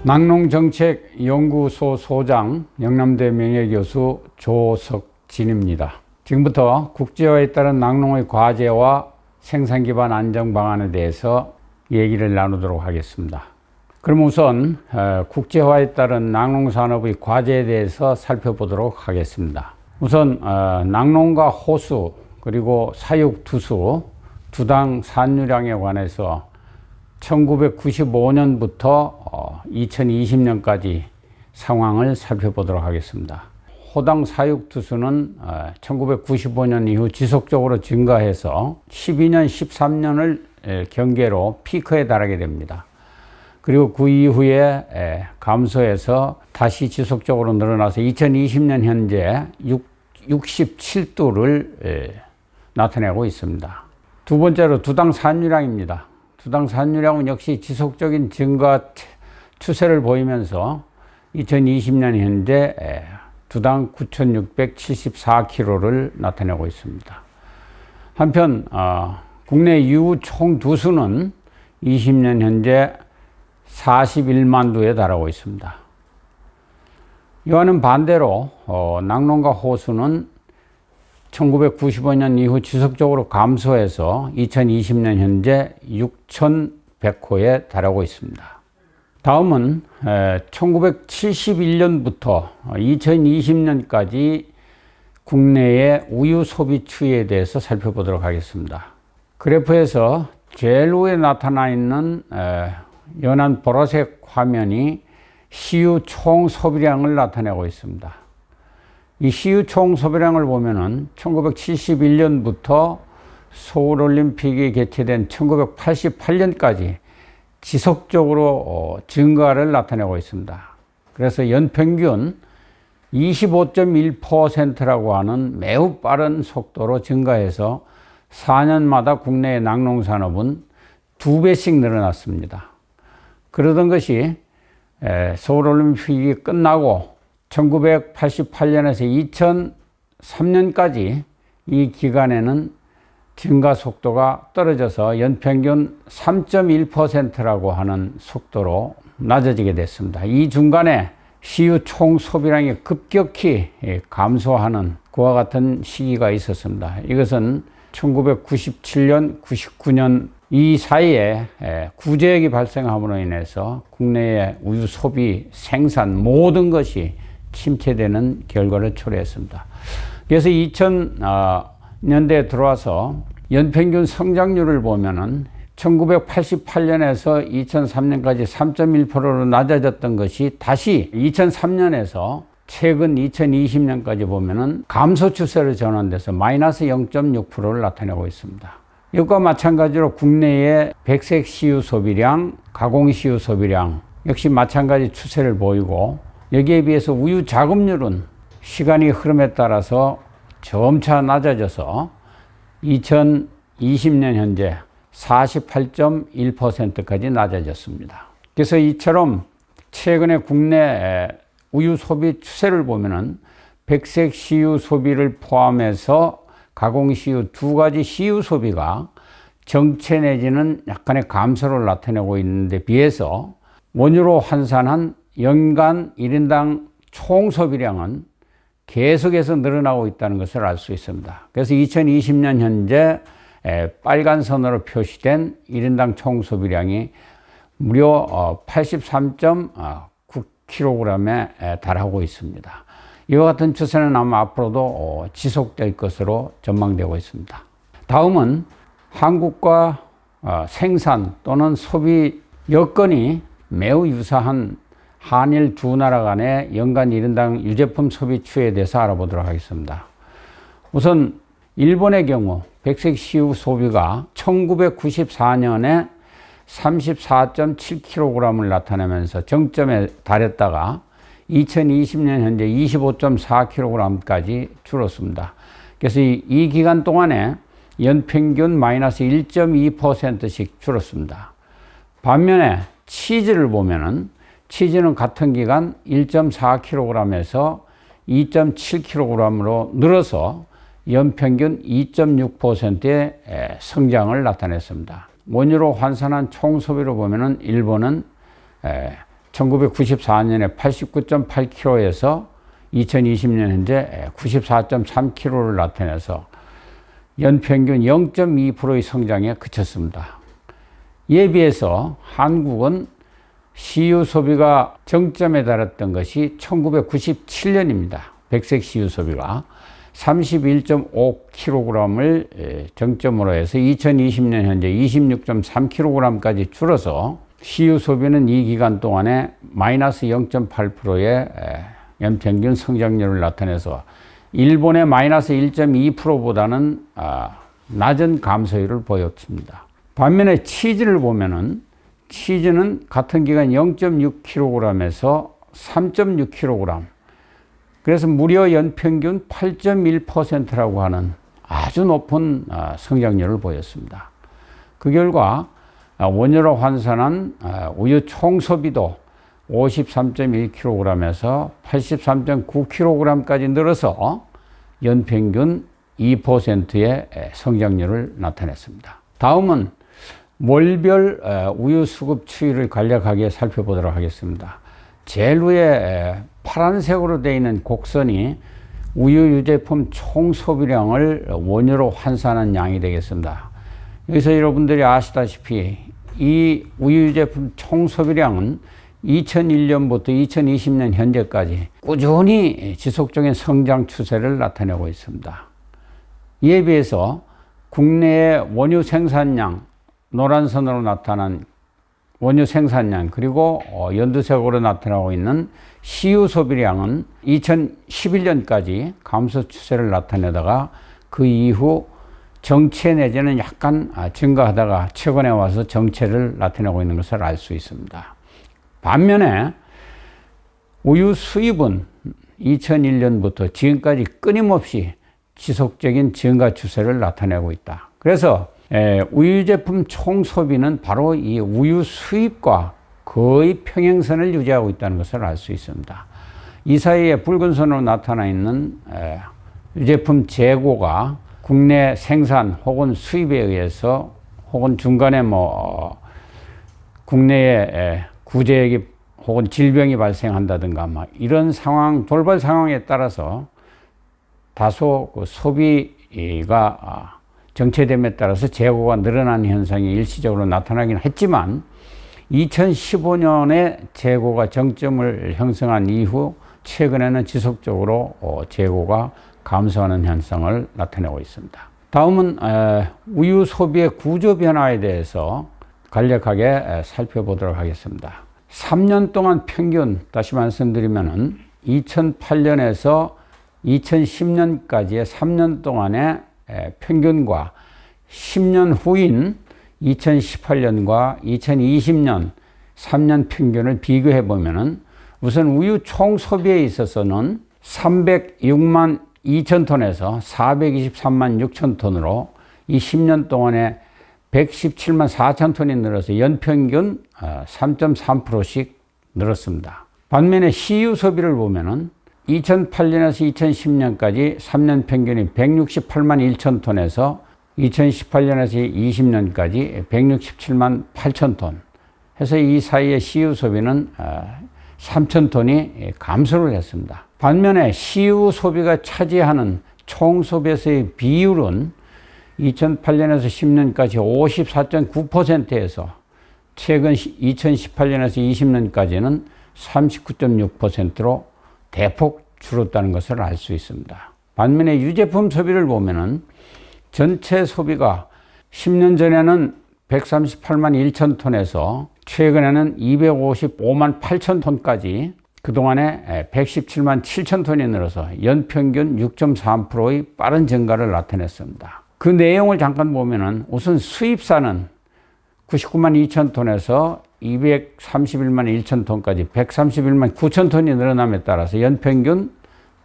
낙농정책연구소 소장 영남대 명예교수 조석진입니다. 지금부터 국제화에 따른 낙농의 과제와 생산기반 안정 방안에 대해서 얘기를 나누도록 하겠습니다. 그럼 우선 국제화에 따른 낙농산업의 과제에 대해서 살펴보도록 하겠습니다. 우선 낙농과 호수 그리고 사육투수 두당 산유량에 관해서 1995년부터 2020년까지 상황을 살펴보도록 하겠습니다. 호당 사육투수는 1995년 이후 지속적으로 증가해서 12년, 13년을 경계로 피크에 달하게 됩니다. 그리고 그 이후에 감소해서 다시 지속적으로 늘어나서 2020년 현재 67두를 나타내고 있습니다. 두 번째로 두당 산유량입니다. 두당 산유량은 역시 지속적인 증가 추세를 보이면서 2020년 현재 두당 9,674kg를 나타내고 있습니다. 한편 국내 유우 총 두수는 20년 현재 41만 두에 달하고 있습니다. 이와는 반대로 낙농과 호수는 1995년 이후 지속적으로 감소해서 2020년 현재 6,100호에 달하고 있습니다. 다음은 1971년부터 2020년까지 국내의 우유 소비 추이에 대해서 살펴보도록 하겠습니다. 그래프에서 제일 위에 나타나 있는 연한 보라색 화면이 CU 총 소비량을 나타내고 있습니다. 이 CU 총 소비량을 보면은 1971년부터 서울올림픽이 개최된 1988년까지 지속적으로 증가를 나타내고 있습니다. 그래서 연평균 25.1%라고 하는 매우 빠른 속도로 증가해서 4년마다 국내의 낙농산업은 2배씩 늘어났습니다. 그러던 것이 서울올림픽이 끝나고 1988년에서 2003년까지 이 기간에는 증가 속도가 떨어져서 연평균 3.1%라고 하는 속도로 낮아지게 됐습니다. 이 중간에 CU 총 소비량이 급격히 감소하는 그와 같은 시기가 있었습니다. 이것은 1997년, 99년 이 사이에 구제역이 발생함으로 인해서 국내의 우유 소비, 생산 모든 것이 침체되는 결과를 초래했습니다. 그래서 2000년대에 들어와서 연평균 성장률을 보면은 1988년에서 2003년까지 3.1%로 낮아졌던 것이 다시 2003년에서 최근 2020년까지 보면은 감소 추세로 전환돼서 마이너스 0.6%를 나타내고 있습니다. 이것과 마찬가지로 국내의 백색 CU 소비량, 가공 CU 소비량 역시 마찬가지 추세를 보이고 여기에 비해서 우유 자급률은 시간이 흐름에 따라서 점차 낮아져서 2020년 현재 48.1%까지 낮아졌습니다. 그래서 이처럼 최근에 국내 우유 소비 추세를 보면은 백색 CU 소비를 포함해서 가공 CU 두 가지 CU 소비가 정체 내지는 약간의 감소를 나타내고 있는데 비해서 원유로 환산한 연간 1인당 총 소비량은 계속해서 늘어나고 있다는 것을 알 수 있습니다. 그래서 2020년 현재 빨간 선으로 표시된 1인당 총 소비량이 무려 83.9kg에 달하고 있습니다. 이와 같은 추세는 아마 앞으로도 지속될 것으로 전망되고 있습니다. 다음은 한국과 생산 또는 소비 여건이 매우 유사한 한일 두 나라 간의 연간 1인당 유제품 소비 추이에 대해서 알아보도록 하겠습니다. 우선 일본의 경우 백색 CU 소비가 1994년에 34.7kg을 나타내면서 정점에 달했다가 2020년 현재 25.4kg까지 줄었습니다. 그래서 이 기간 동안에 연평균 마이너스 1.2%씩 줄었습니다. 반면에 치즈를 보면은 치즈는 같은 기간 1.4kg에서 2.7kg으로 늘어서 연평균 2.6%의 성장을 나타냈습니다. 원유로 환산한 총 소비로 보면은 일본은 1994년에 89.8kg에서 2020년 현재 94.3kg를 나타내서 연평균 0.2%의 성장에 그쳤습니다. 이에 비해서 한국은 CU 소비가 정점에 달했던 것이 1997년입니다. 백색 CU 소비가 31.5kg을 정점으로 해서 2020년 현재 26.3kg까지 줄어서 CU 소비는 이 기간 동안에 마이너스 0.8%의 연평균 성장률을 나타내서 일본의 마이너스 1.2%보다는 낮은 감소율을 보였습니다. 반면에 치즈를 보면은 치즈는 같은 기간 0.6kg에서 3.6kg, 그래서 무려 연평균 8.1%라고 하는 아주 높은 성장률을 보였습니다. 그 결과 원유로 환산한 우유 총 소비도 53.1kg에서 83.9kg까지 늘어서 연평균 2%의 성장률을 나타냈습니다. 다음은 월별 우유 수급 추이를 간략하게 살펴보도록 하겠습니다. 제일 위에 파란색으로 되어 있는 곡선이 우유 유제품 총 소비량을 원유로 환산한 양이 되겠습니다. 여기서 여러분들이 아시다시피 이 우유 유제품 총 소비량은 2001년부터 2020년 현재까지 꾸준히 지속적인 성장 추세를 나타내고 있습니다. 이에 비해서 국내의 원유 생산량, 노란선으로 나타난 원유 생산량, 그리고 연두색으로 나타나고 있는 CU 소비량은 2011년까지 감소 추세를 나타내다가 그 이후 정체 내지는 약간 증가하다가 최근에 와서 정체를 나타내고 있는 것을 알 수 있습니다. 반면에 우유 수입은 2001년부터 지금까지 끊임없이 지속적인 증가 추세를 나타내고 있다. 그래서 우유 제품 총 소비는 바로 이 우유 수입과 거의 평행선을 유지하고 있다는 것을 알 수 있습니다. 이 사이에 붉은 선으로 나타나 있는 유제품 재고가 국내 생산 혹은 수입에 의해서 혹은 중간에 국내에 구제액이 혹은 질병이 발생한다든가 이런 상황, 돌발 상황에 따라서 다소 소비가 정체됨에 따라서 재고가 늘어나는 현상이 일시적으로 나타나긴 했지만 2015년에 재고가 정점을 형성한 이후 최근에는 지속적으로 재고가 감소하는 현상을 나타내고 있습니다. 다음은 우유 소비의 구조 변화에 대해서 간략하게 살펴보도록 하겠습니다. 3년 동안 평균, 다시 말씀드리면은 2008년에서 2010년까지의 3년 동안의 평균과 10년 후인 2018년과 2020년 3년 평균을 비교해 보면은 우선 우유 총 소비에 있어서는 306만 2천 톤에서 423만 6천 톤으로 이 10년 동안에 117만 4천 톤이 늘어서 연평균 3.3%씩 늘었습니다. 반면에 CU 소비를 보면은 2008년에서 2010년까지 3년 평균이 168만 1천 톤에서 2018년에서 20년까지 167만 8천 톤 해서 이 사이에 CU 소비는 3천 톤이 감소를 했습니다. 반면에 CU 소비가 차지하는 총 소비에서의 비율은 2008년에서 10년까지 54.9%에서 최근 2018년에서 20년까지는 39.6%로 대폭 줄었다는 것을 알 수 있습니다. 반면에 유제품 소비를 보면은 전체 소비가 10년 전에는 138만 1천 톤에서 최근에는 255만 8천 톤까지 그동안에 117만 7천 톤이 늘어서 연평균 6.3%의 빠른 증가를 나타냈습니다. 그 내용을 잠깐 보면은 우선 수입산은 99만 2천 톤에서 231만 1천 톤까지 131만 9천 톤이 늘어남에 따라서 연평균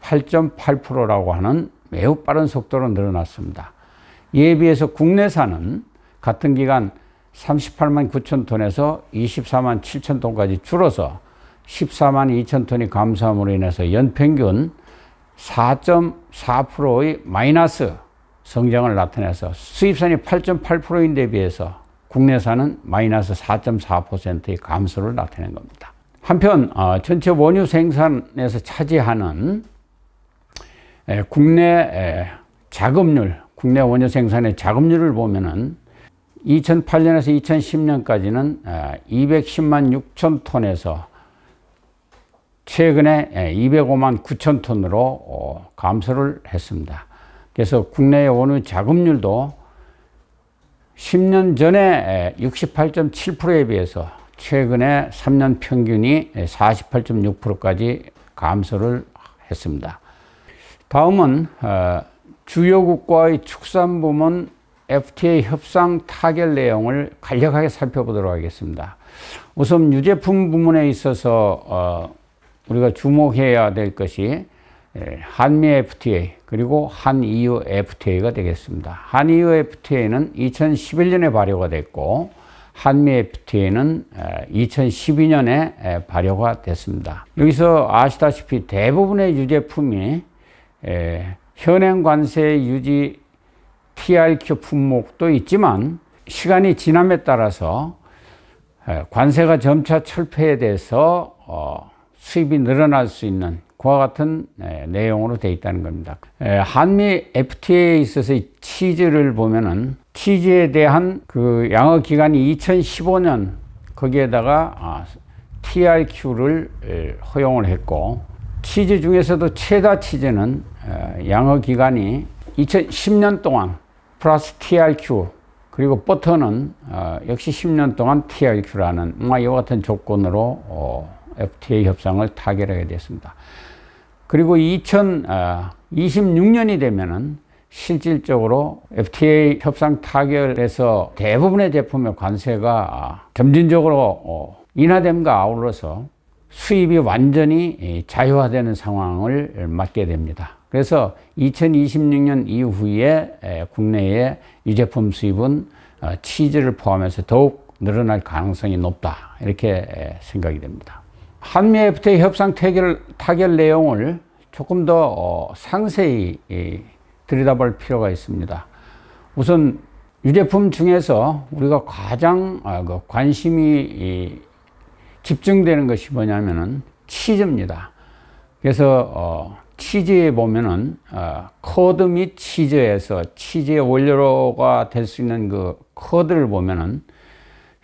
8.8%라고 하는 매우 빠른 속도로 늘어났습니다. 이에 비해서 국내산은 같은 기간 38만 9천 톤에서 24만 7천 톤까지 줄어서 14만 2천 톤이 감소함으로 인해서 연평균 4.4%의 마이너스 성장을 나타내서 수입산이 8.8%인데 비해서 국내산은 마이너스 4.4%의 감소를 나타낸 겁니다. 한편 전체 원유 생산에서 차지하는 국내 작업률, 국내 원유 생산의 작업률을 보면은 2008년에서 2010년까지는 210만 6천 톤에서 최근에 205만 9천 톤으로 감소를 했습니다. 그래서 국내의 원유 작업률도 10년 전에 68.7%에 비해서 최근에 3년 평균이 48.6%까지 감소를 했습니다. 다음은 주요국과의 축산부문 FTA 협상 타결 내용을 간략하게 살펴보도록 하겠습니다. 우선 유제품 부문에 있어서 우리가 주목해야 될 것이 한미 FTA 그리고 한EU FTA가 되겠습니다. 한EU FTA는 2011년에 발효가 됐고 한미 FTA는 2012년에 발효가 됐습니다. 여기서 아시다시피 대부분의 유제품이 현행 관세 유지 TRQ 품목도 있지만 시간이 지남에 따라서 관세가 점차 철폐돼서 수입이 늘어날 수 있는 그와 같은 내용으로 되어 있다는 겁니다. 한미 FTA에 있어서 치즈를 보면은 치즈에 대한 그 양어 기간이 2015년 거기에다가 TRQ를 허용을 했고 치즈 중에서도 체다 치즈는 양어 기간이 2010년 동안 플러스 TRQ 그리고 버터는 역시 10년 동안 TRQ라는 이와 같은 조건으로 FTA 협상을 타결하게 됐습니다. 그리고 2026년이 되면은 실질적으로 FTA 협상 타결에서 대부분의 제품의 관세가 점진적으로 인하됨과 아울러서 수입이 완전히 자유화되는 상황을 맞게 됩니다. 그래서 2026년 이후에 국내의 유제품 수입은 치즈를 포함해서 더욱 늘어날 가능성이 높다 이렇게 생각이 됩니다. 한미 FTA 협상 타결 내용을 조금 더 상세히 들여다볼 필요가 있습니다. 우선 유제품 중에서 우리가 가장 관심이 집중되는 것이 뭐냐면은 치즈입니다. 그래서 치즈에 보면은 커드 및 치즈에서 치즈의 원료가 될 수 있는 그 커드를 보면은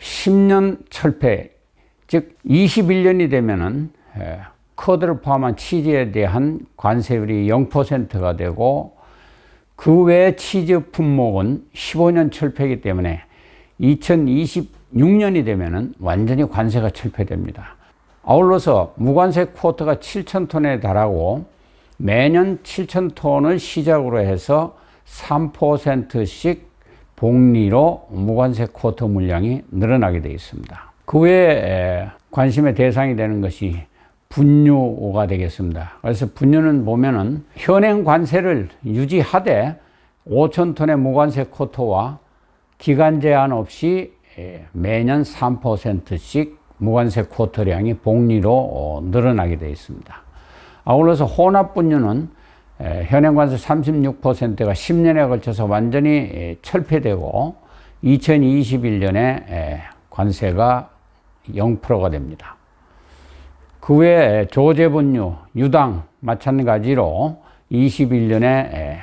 10년 철폐, 즉 21년이 되면은 커드를 포함한 치즈에 대한 관세율이 0%가 되고 그 외 치즈 품목은 15년 철폐이기 때문에 2026년이 되면은 완전히 관세가 철폐됩니다. 아울러서 무관세 쿼터가 7,000톤에 달하고 매년 7,000톤을 시작으로 해서 3%씩 복리로 무관세 쿼터 물량이 늘어나게 되어 있습니다. 그 외에 관심의 대상이 되는 것이 분유가 되겠습니다. 그래서 분유는 보면은 현행 관세를 유지하되 5,000톤의 무관세 쿼터와 기간 제한 없이 매년 3%씩 무관세 쿼터량이 복리로 늘어나게 되어 있습니다. 아울러서 혼합 분유는 현행 관세 36%가 10년에 걸쳐서 완전히 철폐되고 2021년에 관세가 0%가 됩니다. 그 외에 조제분유, 유당 마찬가지로 21년에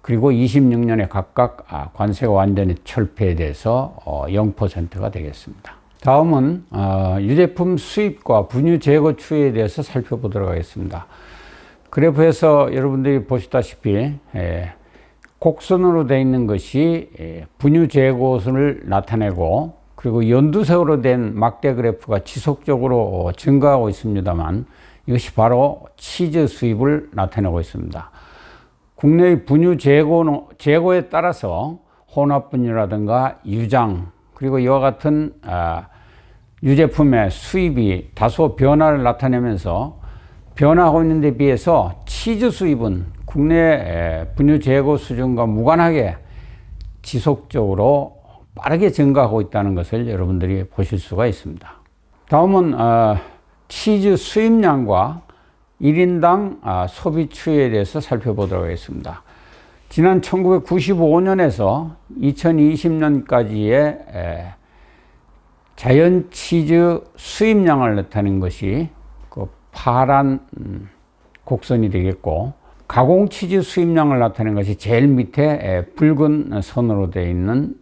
그리고 26년에 각각 관세가 완전히 철폐돼서 0%가 되겠습니다. 다음은 유제품 수입과 분유 재고 추이에 대해서 살펴보도록 하겠습니다. 그래프에서 여러분들이 보시다시피 곡선으로 되어 있는 것이 분유 재고를 나타내고 그리고 연두색으로 된 막대 그래프가 지속적으로 증가하고 있습니다만 이것이 바로 치즈 수입을 나타내고 있습니다. 국내의 분유 재고에 따라서 혼합 분유라든가 유장 그리고 이와 같은 유제품의 수입이 다소 변화를 나타내면서 변화하고 있는 데 비해서 치즈 수입은 국내 분유 재고 수준과 무관하게 지속적으로 빠르게 증가하고 있다는 것을 여러분들이 보실 수가 있습니다. 다음은 치즈 수입량과 1인당 소비 추이에 대해서 살펴보도록 하겠습니다. 지난 1995년에서 2020년까지의 자연 치즈 수입량을 나타낸 것이 그 파란 곡선이 되겠고, 가공 치즈 수입량을 나타낸 것이 제일 밑에 붉은 선으로 되어 있는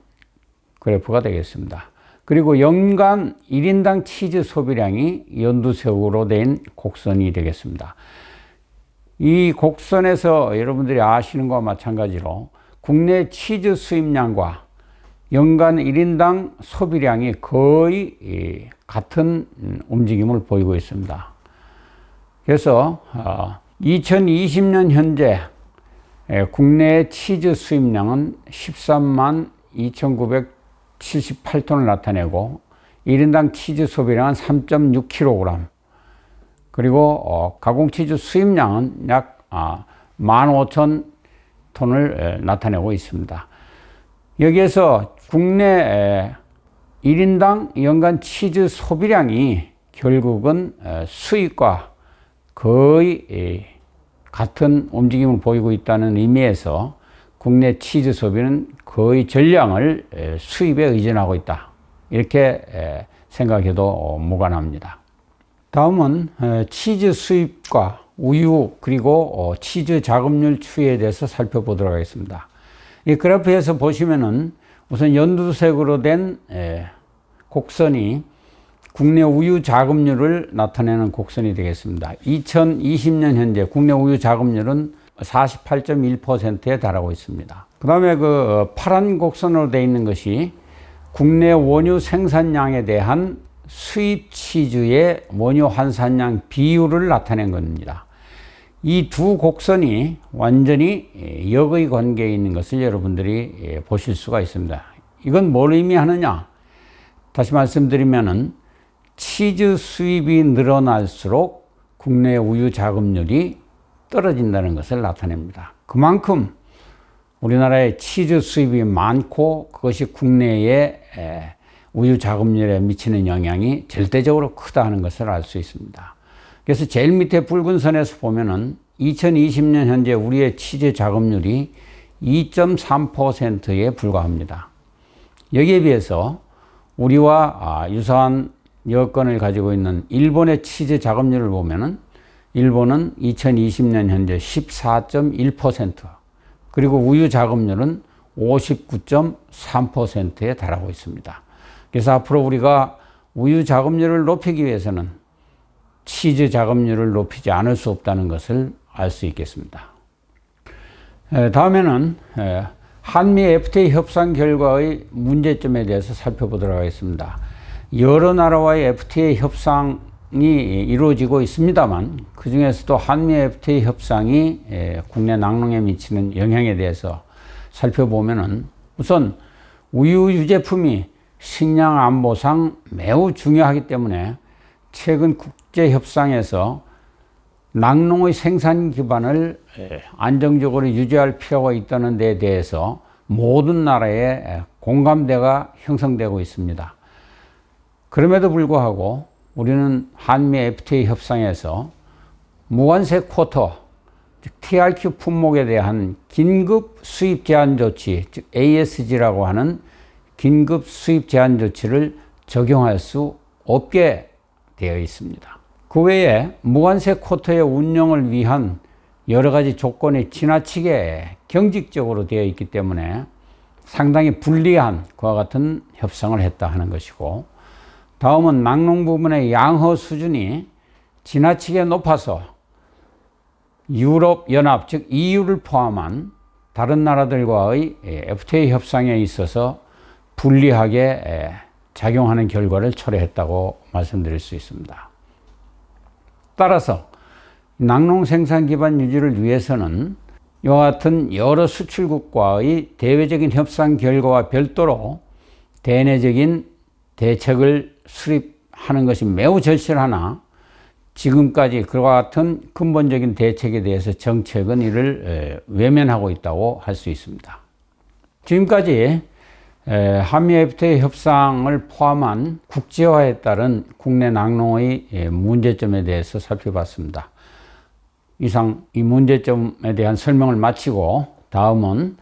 그래프가 되겠습니다. 그리고 연간 1인당 치즈 소비량이 연두색으로 된 곡선이 되겠습니다. 이 곡선에서 여러분들이 아시는 것과 마찬가지로 국내 치즈 수입량과 연간 1인당 소비량이 거의 같은 움직임을 보이고 있습니다. 그래서 2020년 현재 국내 치즈 수입량은 13만 2,978톤을 나타내고 1인당 치즈 소비량은 3.6kg, 그리고 가공치즈 수입량은 약 15,000톤을 나타내고 있습니다. 여기에서 국내 1인당 연간 치즈 소비량이 결국은 수입과 거의 같은 움직임을 보이고 있다는 의미에서 국내 치즈 소비는 거의 전량을 수입에 의존하고 있다, 이렇게 생각해도 무관합니다. 다음은 치즈 수입과 우유 그리고 치즈 자급률 추이에 대해서 살펴보도록 하겠습니다. 이 그래프에서 보시면은 우선 연두색으로 된 곡선이 국내 우유 자급률을 나타내는 곡선이 되겠습니다. 2020년 현재 국내 우유 자급률은 48.1%에 달하고 있습니다. 그 다음에 그 파란 곡선으로 되어 있는 것이 국내 원유 생산량에 대한 수입 치즈의 원유 환산량 비율을 나타낸 겁니다. 이 두 곡선이 완전히 역의 관계에 있는 것을 여러분들이 보실 수가 있습니다. 이건 뭘 의미하느냐? 다시 말씀드리면은 치즈 수입이 늘어날수록 국내 우유 자급률이 떨어진다는 것을 나타냅니다. 그만큼 우리나라의 치즈 수입이 많고 그것이 국내의 우유 자급률에 미치는 영향이 절대적으로 크다 하는 것을 알 수 있습니다. 그래서 제일 밑에 붉은 선에서 보면은 2020년 현재 우리의 치즈 자급률이 2.3%에 불과합니다. 여기에 비해서 우리와 유사한 여건을 가지고 있는 일본의 치즈 자급률을 보면은 일본은 2020년 현재 14.1%, 그리고 우유 자급률은 59.3%에 달하고 있습니다. 그래서 앞으로 우리가 우유 자급률을 높이기 위해서는 치즈 자급률을 높이지 않을 수 없다는 것을 알 수 있겠습니다. 다음에는 한미 FTA 협상 결과의 문제점에 대해서 살펴보도록 하겠습니다. 여러 나라와의 FTA 협상이 이루어지고 있습니다만 그 중에서도 한미 FTA 협상이 국내 낙농에 미치는 영향에 대해서 살펴보면은, 우선 우유 유제품이 식량 안보상 매우 중요하기 때문에 최근 국제 협상에서 낙농의 생산 기반을 안정적으로 유지할 필요가 있다는 데 대해서 모든 나라에 공감대가 형성되고 있습니다. 그럼에도 불구하고 우리는 한미 FTA 협상에서 무관세 쿼터, 즉 TRQ 품목에 대한 긴급 수입 제한 조치, 즉 ASG라고 하는 긴급 수입 제한 조치를 적용할 수 없게 되어 있습니다. 그 외에 무관세 쿼터의 운영을 위한 여러 가지 조건이 지나치게 경직적으로 되어 있기 때문에 상당히 불리한 그와 같은 협상을 했다 하는 것이고, 다음은 낙농 부분의 양허 수준이 지나치게 높아서 유럽연합, 즉 EU를 포함한 다른 나라들과의 FTA 협상에 있어서 불리하게 작용하는 결과를 초래했다고 말씀드릴 수 있습니다. 따라서 낙농 생산 기반 유지를 위해서는 이와 같은 여러 수출국과의 대외적인 협상 결과와 별도로 대내적인 대책을 수립하는 것이 매우 절실하나, 지금까지 그와 같은 근본적인 대책에 대해서 정책은 이를 외면하고 있다고 할 수 있습니다. 지금까지 한미 FTA 협상을 포함한 국제화에 따른 국내 낙농의 문제점에 대해서 살펴봤습니다. 이상 이 문제점에 대한 설명을 마치고 다음은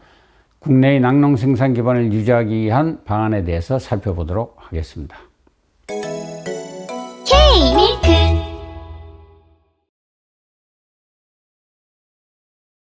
국내의 낙농 생산 기반을 유지하기 위한 방안에 대해서 살펴보도록 하겠습니다.